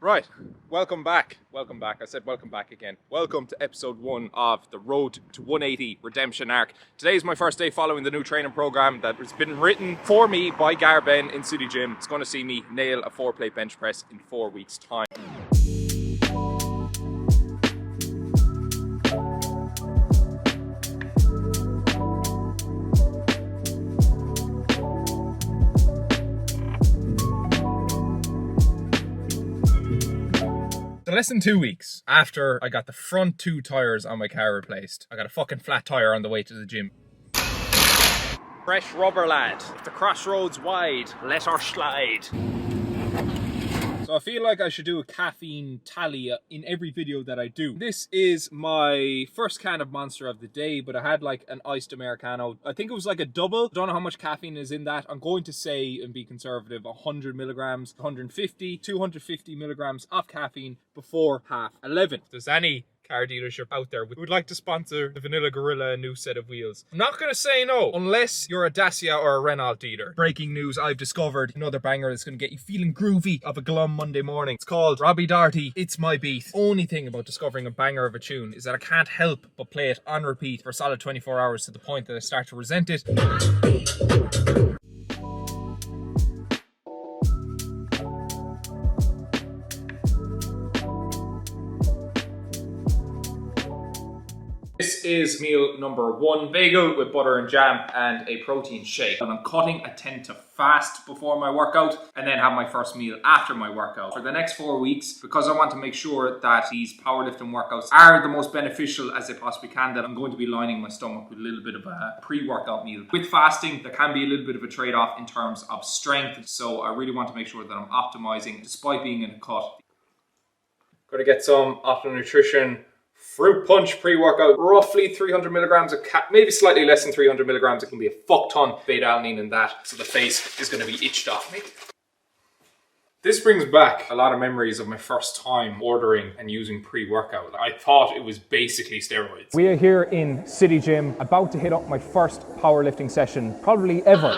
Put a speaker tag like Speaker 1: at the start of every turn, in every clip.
Speaker 1: Right, welcome back. Welcome back. I said welcome back again. Welcome to episode 1 of the Road to 180 Redemption Arc. Today is my first day following the new training program that has been written for me by Gar Ben in City Gym. It's going to see me nail a 4-plate bench press in 4 weeks' time. So less than 2 weeks after I got the front 2 tires on my car replaced, I got a fucking flat tire on the way to the gym. Fresh rubber, lad. If the crossroads wide, let her slide. So I feel like I should do a caffeine tally in every video that I do. This is my first can of Monster of the day, but I had like an iced Americano. I think it was like a double. Don't know how much caffeine is in that. I'm going to say, and be conservative, 100 milligrams, 150, 250 milligrams of caffeine before 11:30. If there's any car dealership out there would like to sponsor the Vanilla Gorilla new set of wheels, I'm not going to say no, unless you're a Dacia or a Renault dealer. Breaking news, I've discovered another banger that's going to get you feeling groovy of a glum Monday morning. It's called Robbie Darty, It's My Beat. Only thing about discovering a banger of a tune is that I can't help but play it on repeat for a solid 24 hours to the point that I start to resent it. This is meal number 1, bagel with butter and jam and a protein shake. And I'm cutting. I tend to fast before my workout and then have my first meal after my workout. For the next 4 weeks, because I want to make sure that these powerlifting workouts are the most beneficial as they possibly can, that I'm going to be lining my stomach with a little bit of a pre-workout meal. With fasting, there can be a little bit of a trade-off in terms of strength. So I really want to make sure that I'm optimizing despite being in a cut. Got to get some Optimum Nutrition Fruit Punch pre-workout, roughly 300 milligrams of maybe slightly less than 300 milligrams. It can be a fuck ton of beta-alanine in that, so the face is going to be itched off me. This brings back a lot of memories of my first time ordering and using pre-workout. I thought it was basically steroids. We are here in City Gym, about to hit up my first powerlifting session, probably ever.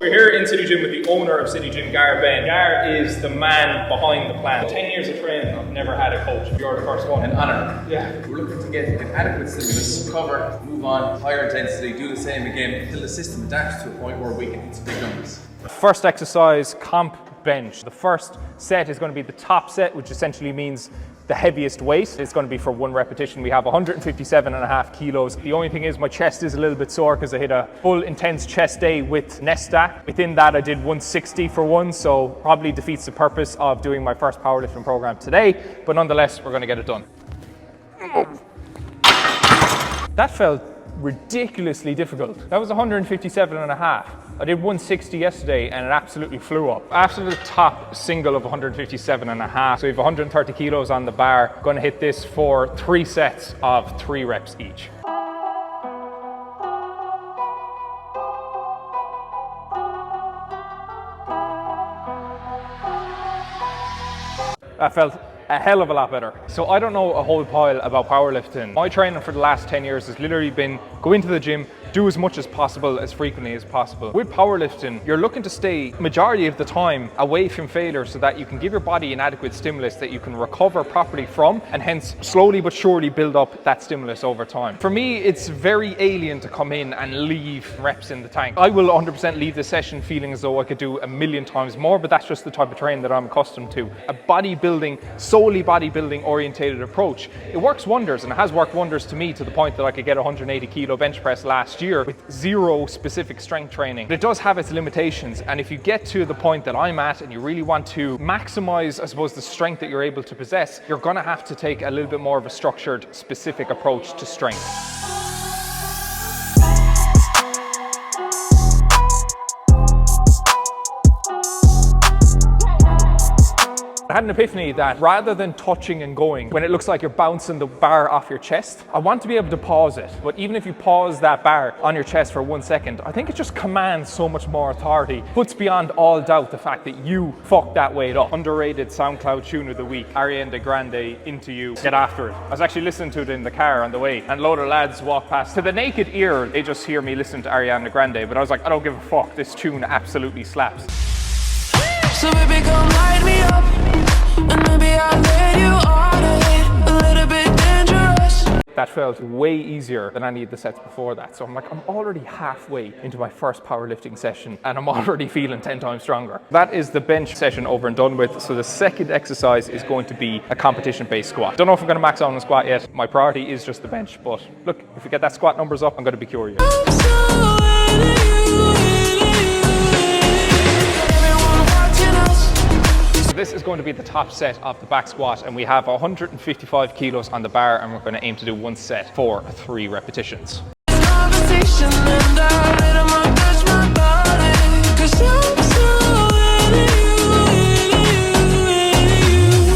Speaker 1: We're here in City Gym with the owner of City Gym, Gar Ben. Gar is the man behind the plan. 10 years of training, I've never had a coach. You're the first one.
Speaker 2: An honour.
Speaker 1: Yeah.
Speaker 2: We're looking to get an adequate stimulus, recover, move on, higher intensity, do the same again until the system adapts to a point where we can hit some big numbers.
Speaker 1: First exercise, comp bench. The first set is going to be the top set, which essentially means the heaviest weight. It's going to be for 1 repetition. We have 157.5 kilos. The only thing is my chest is a little bit sore because I hit a full intense chest day with Nesta. Within that I did 160 for 1, so probably defeats the purpose of doing my first powerlifting program today, but nonetheless we're going to get it done. That felt ridiculously difficult. That was 157.5. I did 160 yesterday and it absolutely flew up. After the top single of 157.5, so we have 130 kilos on the bar. Going to hit this for 3 sets of 3 reps each. That felt a hell of a lot better. So I don't know a whole pile about powerlifting. My training for the last 10 years has literally been go into the gym, do as much as possible, as frequently as possible. With powerlifting, you're looking to stay majority of the time away from failure so that you can give your body an adequate stimulus that you can recover properly from, and hence slowly but surely build up that stimulus over time. For me, it's very alien to come in and leave reps in the tank. I will 100% leave the session feeling as though I could do a million times more, but that's just the type of training that I'm accustomed to. A bodybuilding, solely bodybuilding orientated approach, it works wonders, and it has worked wonders to me to the point that I could get a 180 kilo bench press last year with 0 specific strength training. But it does have its limitations, and if you get to the point that I'm at and you really want to maximize, I suppose, the strength that you're able to possess, you're going to have to take a little bit more of a structured, specific approach to strength. I had an epiphany that rather than touching and going, when it looks like you're bouncing the bar off your chest, I want to be able to pause it. But even if you pause that bar on your chest for 1 second, I think it just commands so much more authority. Puts beyond all doubt the fact that you fucked that weight up. Underrated SoundCloud tune of the week, Ariana Grande, Into You. Get after it. I was actually listening to it in the car on the way, and a load of lads walked past. To the naked ear, they just hear me listen to Ariana Grande, but I was like, I don't give a fuck. This tune absolutely slaps.
Speaker 3: So baby, come light me up, and maybe I'll let you on it. A little bit dangerous.
Speaker 1: That felt way easier than any of the sets before that. So I'm like, I'm already halfway into my first powerlifting session and I'm already feeling 10 times stronger. That is the bench session over and done with. So the second exercise is going to be a competition-based squat. Don't know if I'm going to max out on a squat yet. My priority is just the bench, but look, if we get that squat numbers up, I'm going to be curious. This is going to be the top set of the back squat, and we have 155 kilos on the bar, and we're going to aim to do 1 set for 3 repetitions.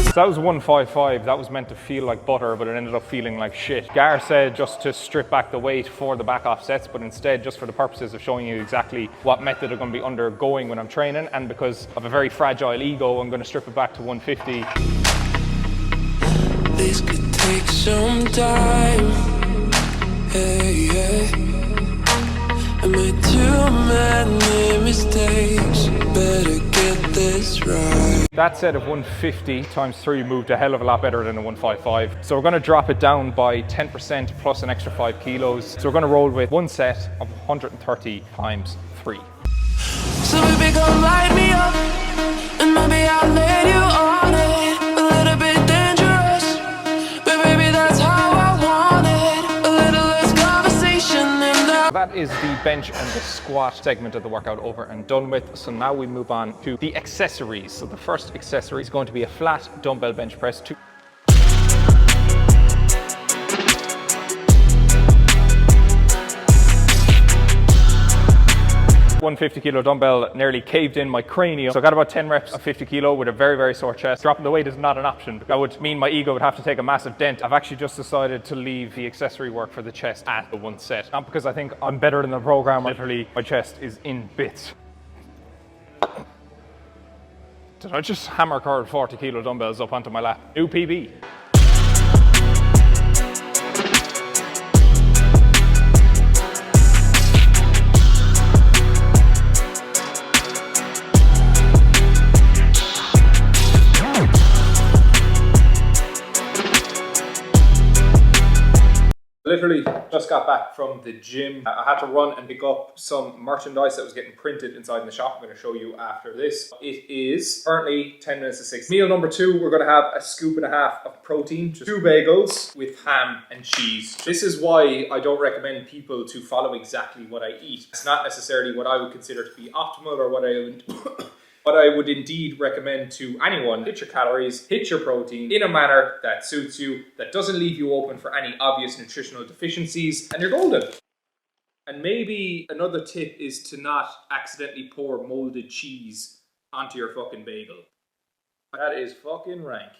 Speaker 1: So that was 155. That was meant to feel like butter, but it ended up feeling like shit. Gar said just to strip back the weight for the back off sets, but instead, just for the purposes of showing you exactly what method I'm going to be undergoing when I'm training, and because of a very fragile ego, I'm going to strip it back to 150.
Speaker 3: This could take some time. Hey, hey. I made too many mistakes. Better get this right.
Speaker 1: That set of 150 times 3 moved a hell of a lot better than a 155. So we're going to drop it down by 10% plus an extra 5 kilos. So we're going to roll with 1 set of 130 times 3.
Speaker 3: So baby, come light me up, and maybe I'll let you on it. A little bit dangerous, but baby, that's how I want it. A little less conversation and
Speaker 1: that is the bench and the squat segment of the workout over and done with. So now we move on to the accessories. So the first accessory is going to be a flat dumbbell bench press. 150 kilo dumbbell nearly caved in my cranium. So I got about 10 reps of 50 kilo with a very, very sore chest. Dropping the weight is not an option. That would mean my ego would have to take a massive dent. I've actually just decided to leave the accessory work for the chest at the 1 set. Not because I think I'm better than the program. Literally, my chest is in bits. Did I just hammer curl 40 kilo dumbbells up onto my lap? New PB. Literally just got back from the gym. I had to run and pick up some merchandise that was getting printed inside in the shop. I'm going to show you after this. It is currently 10 minutes to 6. Meal number 2, we're going to have a scoop and a half of protein, just 2 bagels with ham and cheese. This is why I don't recommend people to follow exactly what I eat. It's not necessarily what I would consider to be optimal or what I would But I would indeed recommend to anyone, hit your calories, hit your protein in a manner that suits you, that doesn't leave you open for any obvious nutritional deficiencies, and you're golden. And maybe another tip is to not accidentally pour molded cheese onto your fucking bagel. That is fucking rank.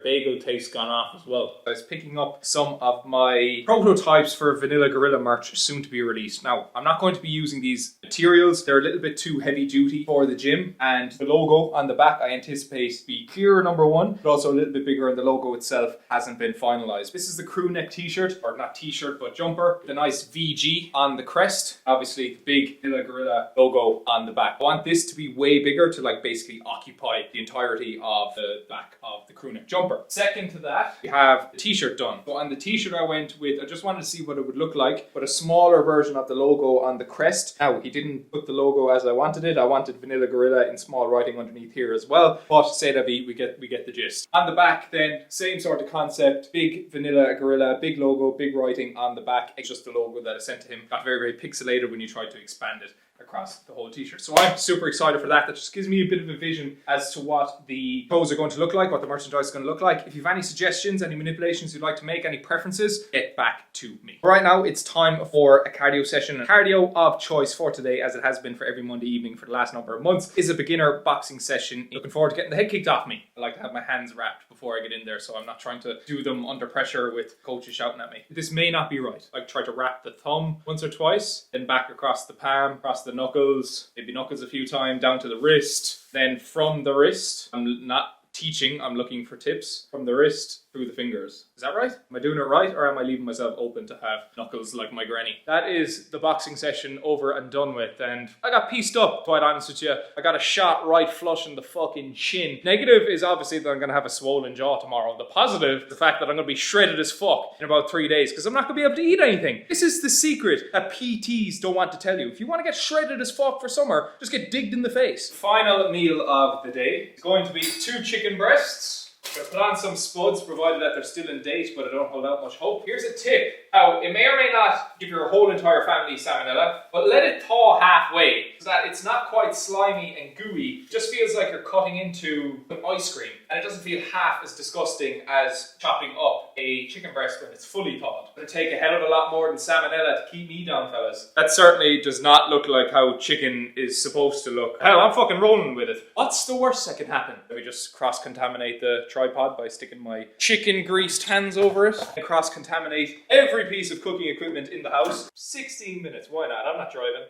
Speaker 1: Bagel taste gone off as well. I was picking up some of my prototypes for Vanilla Gorilla merch soon to be released. Now, I'm not going to be using these materials. They're a little bit too heavy duty for the gym, and the logo on the back I anticipate to be clearer, number 1, but also a little bit bigger, and the logo itself hasn't been finalized. This is the crew neck t-shirt, or not t-shirt but jumper, with a nice VG on the crest. Obviously the big Vanilla Gorilla logo on the back. I want this to be way bigger to like basically occupy the entirety of the back of the crew neck jumper. Second to that, we have the t-shirt done. So on the t-shirt I went with, I just wanted to see what it would look like, but a smaller version of the logo on the crest. Now, he didn't put the logo as I wanted it. I wanted Vanilla Gorilla in small writing underneath here as well, but c'est la vie, we get the gist. On the back then, same sort of concept, big Vanilla Gorilla, big logo, big writing on the back. It's just the logo that I sent to him. Got very, very pixelated when you tried to expand it across the whole t-shirt. So I'm super excited for that. That just gives me a bit of a vision as to what the clothes are going to look like, what the merchandise is going to look like. If you have any suggestions, any manipulations you'd like to make, any preferences, get back to me. Right now it's time for a cardio session. And cardio of choice for today, as it has been for every Monday evening for the last number of months, is a beginner boxing session. Looking forward to getting the head kicked off me. I like to have my hands wrapped before I get in there, so I'm not trying to do them under pressure with coaches shouting at me. This may not be right. I try to wrap the thumb once or twice, then back across the palm, across the knuckles, maybe knuckles a few times, down to the wrist, then from the wrist. I'm not teaching, I'm looking for tips. From the wrist through the fingers. Is that right? Am I doing it right, or am I leaving myself open to have knuckles like my granny? That is the boxing session over and done with, and I got pieced up, quite honest with you. I got a shot right flush in the fucking chin. Negative is obviously that I'm gonna have a swollen jaw tomorrow. The positive, the fact that I'm gonna be shredded as fuck in about 3 days, because I'm not gonna be able to eat anything. This is the secret that PTs don't want to tell you. If you want to get shredded as fuck for summer, just get digged in the face. Final meal of the day is going to be 2 chicken breasts. I'm going to put on some spuds, provided that they're still in date, but I don't hold out much hope. Here's a tip. Now, it may or may not give your whole entire family salmonella, but let it thaw halfway so that it's not quite slimy and gooey. It just feels like you're cutting into an ice cream, and it doesn't feel half as disgusting as chopping up a chicken breast when it's fully thawed. It's going to take a hell of a lot more than salmonella to keep me down, fellas. That certainly does not look like how chicken is supposed to look. Hell, I'm fucking rolling with it. What's the worst that can happen? Let me just cross-contaminate the tripod by sticking my chicken greased hands over it and cross-contaminate every piece of cooking equipment in the house. 16 minutes, why not? I'm not driving.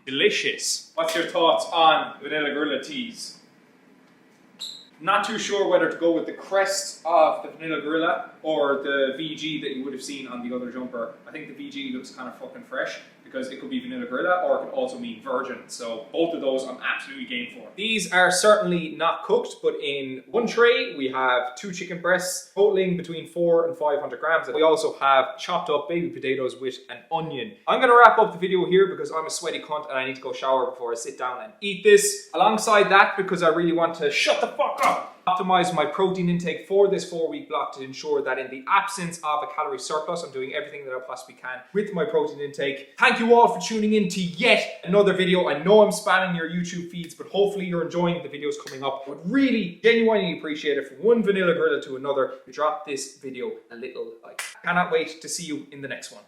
Speaker 1: Delicious. What's your thoughts on vanilla gorilla teas? Not too sure whether to go with the crest of the vanilla gorilla or the VG that you would have seen on the other jumper. I think the VG looks kind of fucking fresh, because it could be vanilla gorilla or it could also mean virgin. So both of those I'm absolutely game for. These are certainly not cooked, but in one tray we have 2 chicken breasts totaling between 400 and 500 grams. We also have chopped up baby potatoes with an onion. I'm gonna wrap up the video here because I'm a sweaty cunt and I need to go shower before I sit down and eat this. Alongside that, because I really want to shut the fuck up, optimize my protein intake for this 4-week block to ensure that in the absence of a calorie surplus, I'm doing everything that I possibly can with my protein intake. Thank you all for tuning in to yet another video. I know I'm spamming your YouTube feeds, but hopefully you're enjoying the videos coming up. I would really genuinely appreciate it from one vanilla gorilla to another to drop this video a little like. Cannot wait to see you in the next one.